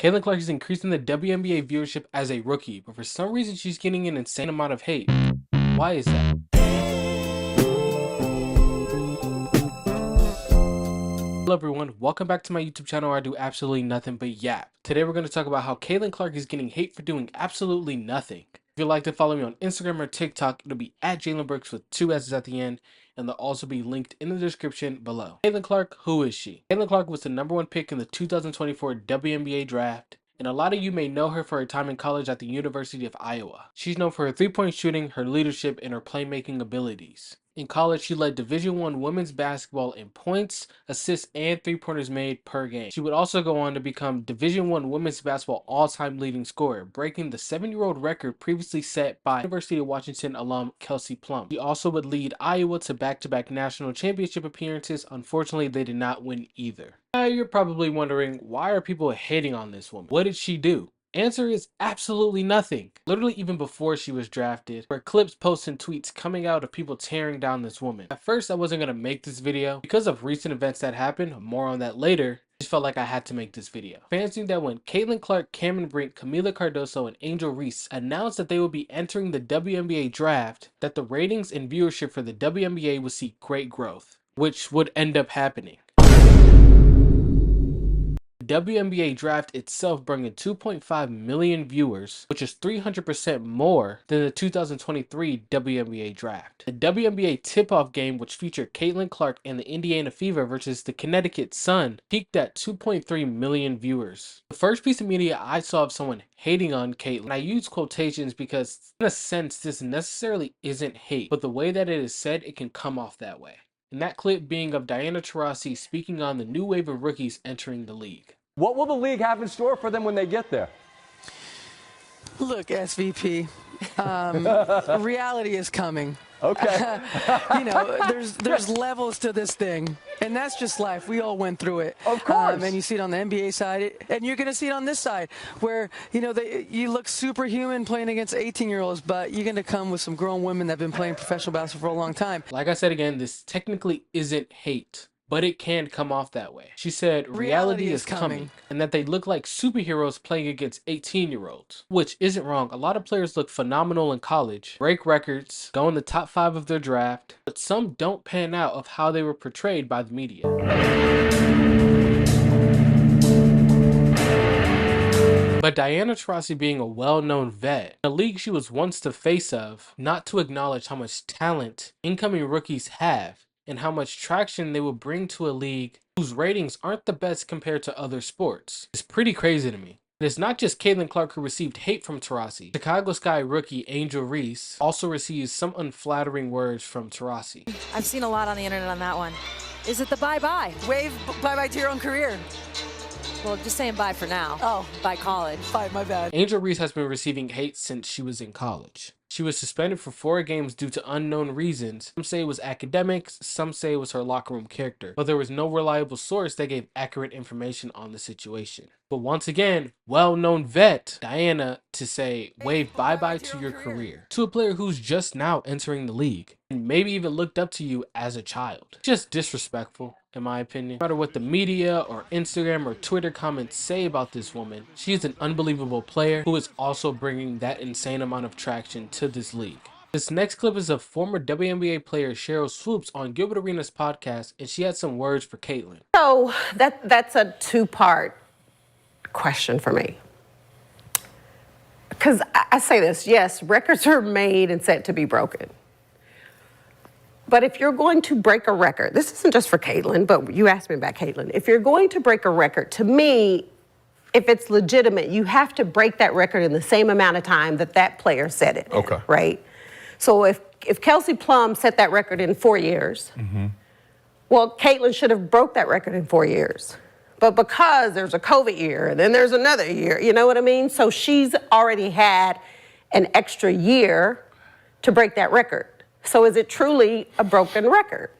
Caitlin Clark is increasing the WNBA viewership as a rookie, but for some reason she's getting an insane amount of hate. Why is that? Hello everyone, welcome back to my YouTube channel where I do absolutely nothing but yap. Today we're going to talk about how Caitlin Clark is getting hate for doing absolutely nothing. If you'd like to follow me on Instagram or TikTok, it'll be at Jalen Brooks with 2 S's at the end, and they'll also be linked in the description below. Caitlin Clark, who is she? Caitlin Clark was the #1 pick in the 2024 WNBA draft, and a lot of you may know her for her time in college at the University of Iowa. She's known for her three-point shooting, her leadership, and her playmaking abilities. In college, she led Division I women's basketball in points, assists, and three-pointers made per game. She would also go on to become Division I women's basketball all-time leading scorer, breaking the 7-year-old record previously set by University of Washington alum Kelsey Plum. She also would lead Iowa to back-to-back national championship appearances. Unfortunately, they did not win either. Now, you're probably wondering, why are people hating on this woman? What did she do? Answer is absolutely nothing. Literally even before she was drafted, there were clips, posts, and tweets coming out of people tearing down this woman. At first, I wasn't going to make this video because of recent events that happened. More on that later. I just felt like I had to make this video. Fans knew that when Caitlin Clark, Cameron Brink, Camila Cardoso, and Angel Reese announced that they would be entering the WNBA draft, that the ratings and viewership for the WNBA would see great growth, which would end up happening. The WNBA draft itself brought in 2.5 million viewers, which is 300% more than the 2023 WNBA draft. The WNBA tip-off game, which featured Caitlin Clark and the Indiana Fever versus the Connecticut Sun, peaked at 2.3 million viewers. The first piece of media I saw of someone hating on Caitlin, I use quotations because in a sense this necessarily isn't hate, but the way that it is said, it can come off that way. And that clip being of Diana Taurasi speaking on the new wave of rookies entering the league. What will the league have in store for them when they get there? Look, SVP, reality is coming. Okay. There's levels to this thing, and that's just life. We all went through it. Of course. And you see it on the NBA side, and you're going to see it on this side, where, you look superhuman playing against 18-year-olds, but you're going to come with some grown women that have been playing professional basketball for a long time. Like I said again, this technically isn't hate, but it can come off that way. She said reality is coming, and that they look like superheroes playing against 18-year-olds, which isn't wrong. A lot of players look phenomenal in college, break records, go in the top 5 of their draft, but some don't pan out of how they were portrayed by the media. But Diana Taurasi, being a well-known vet, a league she was once the face of, not to acknowledge how much talent incoming rookies have, and how much traction they will bring to a league whose ratings aren't the best compared to other sports. It's pretty crazy to me. And it's not just Caitlin Clark who received hate from Taurasi. Chicago Sky rookie Angel Reese also receives some unflattering words from Taurasi. I've seen a lot on the internet on that one. Is it the bye-bye? Wave bye-bye to your own career. Well, just saying bye for now. Oh. Bye college. Bye, my bad. Angel Reese has been receiving hate since she was in college. She was suspended for 4 games due to unknown reasons. Some say it was academics, some say it was her locker room character, but there was no reliable source that gave accurate information on the situation. But once again, well-known vet Diana to say wave bye-bye to your career to a player who's just now entering the league and maybe even looked up to you as a child. Just disrespectful, in my opinion. No matter what the media or Instagram or Twitter comments say about this woman, she is an unbelievable player who is also bringing that insane amount of traction to this league. This next clip is of former WNBA player Sheryl Swoops on Gilbert Arenas' podcast, and she had some words for Caitlin. So that's a 2-part question for me. Because I say this, yes, records are made and set to be broken. But if you're going to break a record, this isn't just for Caitlin, but you asked me about Caitlin. If you're going to break a record, to me, if it's legitimate, you have to break that record in the same amount of time that that player set it. Okay. Right? So if Kelsey Plum set that record in 4 years, well, Caitlin should have broke that record in 4 years. But because there's a COVID year, and then there's another year, you know what I mean? So she's already had an extra year to break that record. So is it truly a broken record?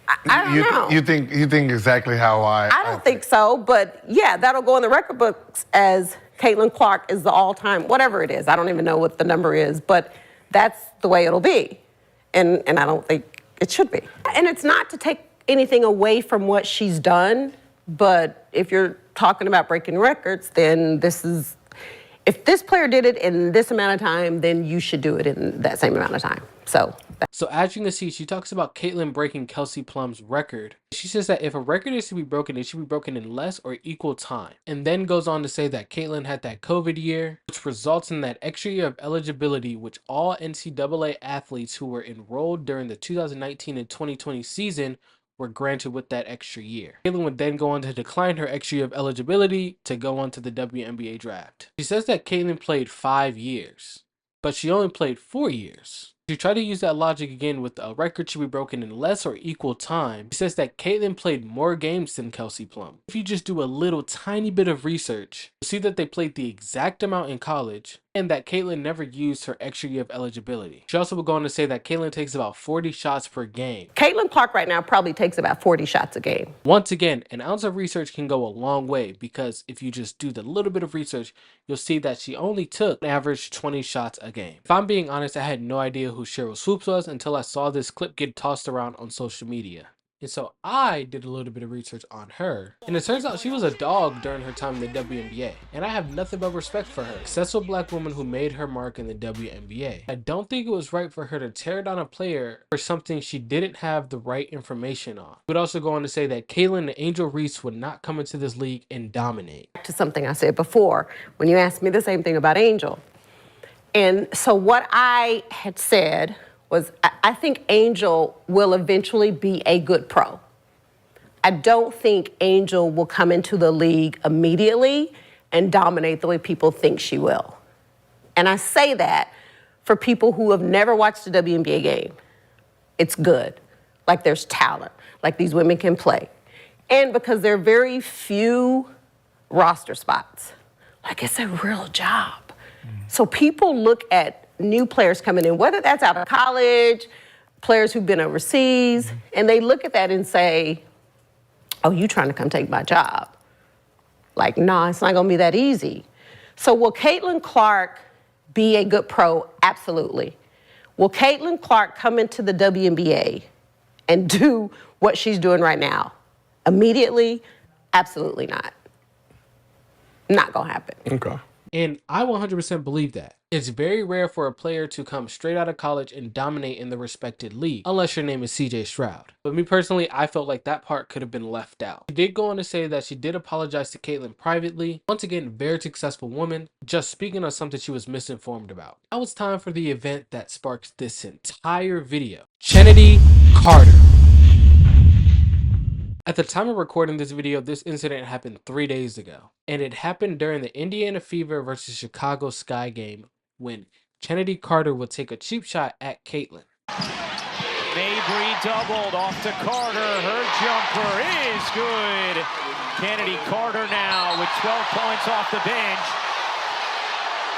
I don't know. You think exactly how I don't think so, but yeah, that'll go in the record books as Caitlin Clark is the all-time, whatever it is. I don't even know what the number is, but that's the way it'll be. And I don't think it should be. And it's not to take anything away from what she's done, but if you're talking about breaking records, then if this player did it in this amount of time, then you should do it in that same amount of time. So as you can see, she talks about Caitlyn breaking Kelsey Plum's record. She says that if a record is to be broken, it should be broken in less or equal time. And then goes on to say that Caitlyn had that COVID year, which results in that extra year of eligibility, which all NCAA athletes who were enrolled during the 2019 and 2020 season were granted with that extra year. Caitlyn would then go on to decline her extra year of eligibility to go on to the WNBA draft. She says that Caitlyn played 5 years, but she only played 4 years. She tried to use that logic again with a record should be broken in less or equal time. She says that Caitlyn played more games than Kelsey Plum. If you just do a little tiny bit of research, you'll see that they played the exact amount in college and that Caitlyn never used her extra year of eligibility. She also will go on to say that Caitlyn takes about 40 shots per game. Caitlin Clark right now probably takes about 40 shots a game. Once again, an ounce of research can go a long way because if you just do the little bit of research, you'll see that she only took an average 20 shots a game. If I'm being honest, I had no idea who Sheryl Swoops was until I saw this clip get tossed around on social media. And so I did a little bit of research on her. And it turns out she was a dog during her time in the WNBA. And I have nothing but respect for her. Successful black woman who made her mark in the WNBA. I don't think it was right for her to tear down a player for something she didn't have the right information on. Would also go on to say that Caitlyn and Angel Reese would not come into this league and dominate. To something I said before, when you asked me the same thing about Angel. And so what I had said was I think Angel will eventually be a good pro. I don't think Angel will come into the league immediately and dominate the way people think she will. And I say that for people who have never watched a WNBA game. It's good. Like there's talent. Like these women can play. And because there are very few roster spots. Like it's a real job. So people look at new players coming in, whether that's out of college, players who've been overseas, and they look at that and say, oh, you trying to come take my job. Like, nah, it's not gonna be that easy. So will Caitlin Clark be a good pro? Absolutely. Will Caitlin Clark come into the WNBA and do what she's doing right now? Immediately? Absolutely not. Not gonna happen. Okay. And I 100% believe that. It's very rare for a player to come straight out of college and dominate in the respected league, unless your name is CJ Stroud. But me personally, I felt like that part could have been left out. She did go on to say that she did apologize to Caitlyn privately. Once again, very successful woman, just speaking on something she was misinformed about. Now it's time for the event that sparks this entire video. Chennedy Carter. At the time of recording this video, this incident happened 3 days ago, and it happened during the Indiana Fever versus Chicago Sky game when Chennedy Carter would take a cheap shot at Caitlyn. Mabry doubled off to Carter. Her jumper is good. Chennedy Carter now with 12 points off the bench.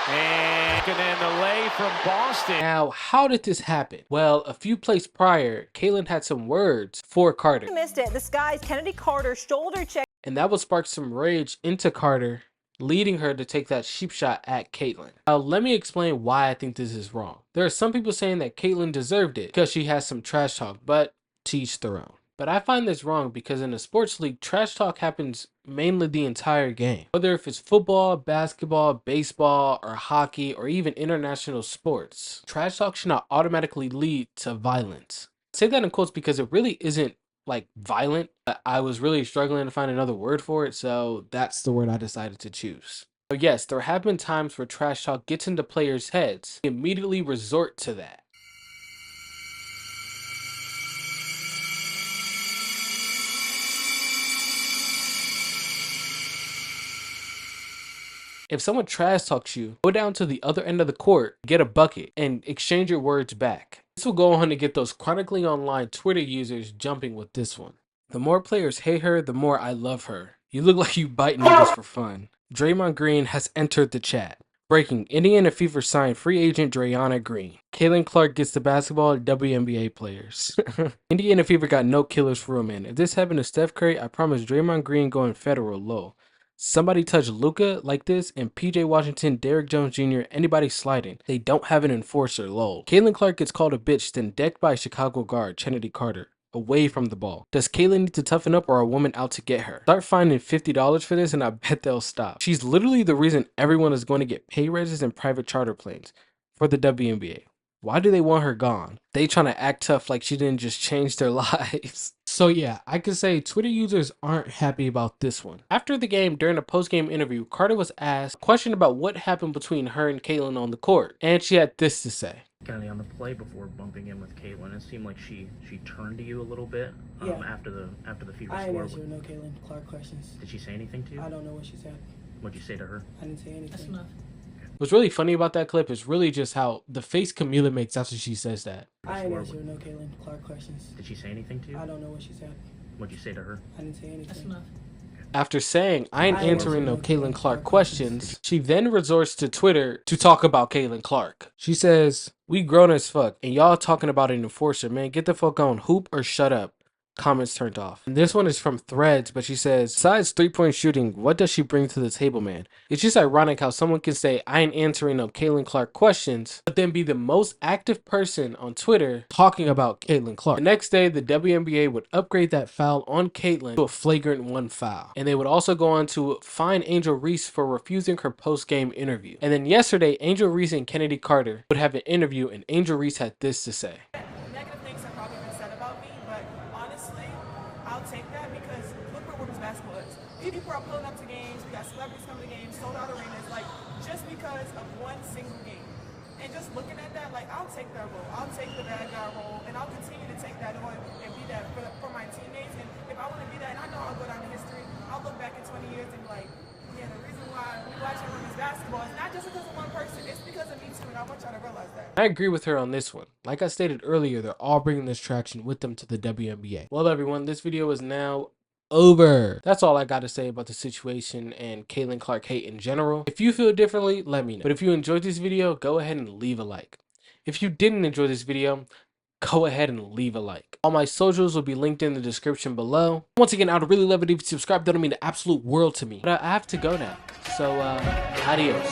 And then the lay from Boston. Now, how did this happen? Well, a few plays prior, Caitlyn had some words for Carter. Missed it. The Sky's Chennedy Carter shoulder check. And that would spark some rage into Carter, leading her to take that cheap shot at Caitlyn. Now, let me explain why I think this is wrong. There are some people saying that Caitlyn deserved it because she has some trash talk, but to each their own. But I find this wrong because in a sports league, trash talk happens mainly the entire game. Whether if it's football, basketball, baseball, or hockey, or even international sports, trash talk should not automatically lead to violence. I say that in quotes because it really isn't like violent. I was really struggling to find another word for it, so that's the word I decided to choose. So yes, there have been times where trash talk gets into players' heads. They immediately resort to that. If someone trash talks you, go down to the other end of the court, get a bucket, and exchange your words back. This will go on to get those chronically online Twitter users jumping with this one. The more players hate her, the more I love her. You look like you bite niggas for fun. Draymond Green has entered the chat. Breaking, Indiana Fever signed free agent Drayana Green. Caitlin Clark gets the basketball, WNBA players. Indiana Fever got no killers for a man. If this happened to Steph Curry, I promise Draymond Green going federal low. Somebody touch Luka like this and PJ Washington, Derrick Jones Jr., anybody sliding. They don't have an enforcer, lol. Caitlin Clark gets called a bitch, then decked by Chicago guard Chennedy Carter. away from the ball. Does Caitlyn need to toughen up or are a woman out to get her? Start finding $50 for this and I bet they'll stop. She's literally the reason everyone is going to get pay raises and private charter planes for the WNBA. Why do they want her gone? They trying to act tough like she didn't just change their lives. So yeah, I could say Twitter users aren't happy about this one. After the game, during a post-game interview, Carter was asked a question about what happened between her and Caitlyn on the court. And she had this to say. Kennedy, on the play before bumping in with Caitlyn, it seemed like she turned to you a little bit after the fever I score. didn't answer no Caitlyn Clark questions. Did she say anything to you? I don't know what she said. What'd you say to her? I didn't say anything. That's enough. What's really funny about that clip is really just how the face Camila makes after she says that. I didn't answer no Caitlyn Clark questions. Did she say anything to you? I don't know what she said. What'd you say to her? I didn't say anything. That's enough. After saying, I ain't answering no Caitlyn Clark questions, she then resorts to Twitter to talk about Caitlyn Clark. She says, we grown as fuck, and y'all talking about an enforcer, man. Get the fuck on, hoop or shut up. Comments turned off. And this one is from Threads, but she says, besides 3-point shooting, what does she bring to the table, man? It's just ironic how someone can say, I ain't answering no Caitlyn Clark questions, but then be the most active person on Twitter talking about Caitlyn Clark. The next day, the WNBA would upgrade that foul on Caitlyn to a flagrant 1 foul. And they would also go on to fine Angel Reese for refusing her post-game interview. And then yesterday, Angel Reese and Chennedy Carter would have an interview, and Angel Reese had this to say. Negative things have probably been said about me, but honestly, I'll take that because look where women's basketball is. People are pulling up to games, we got celebrities coming to games, sold out arenas, like just because of one single game. And just looking at that, like I'll take that role. I'll take the bad guy role, and I'll continue to take that on and be that for my teammates. And if I want to be that, and I know I'll go down in history, I'll look back in 20 years and be like, yeah, the reason why we watching women's basketball is not just because of one person, it's because of me too, and I want y'all to realize that. I agree with her on this one. Like I stated earlier, they're all bringing this traction with them to the WNBA. Well, everyone, this video is now over. That's all I got to say about the situation and Caitlyn Clark hate in general. If you feel differently, let me know. But if you enjoyed this video, go ahead and leave a like. If you didn't enjoy this video, go ahead and leave a like. All my socials will be linked in the description below. Once again, I would really love it if you subscribe. That would mean the absolute world to me. But I have to go now. So, adios.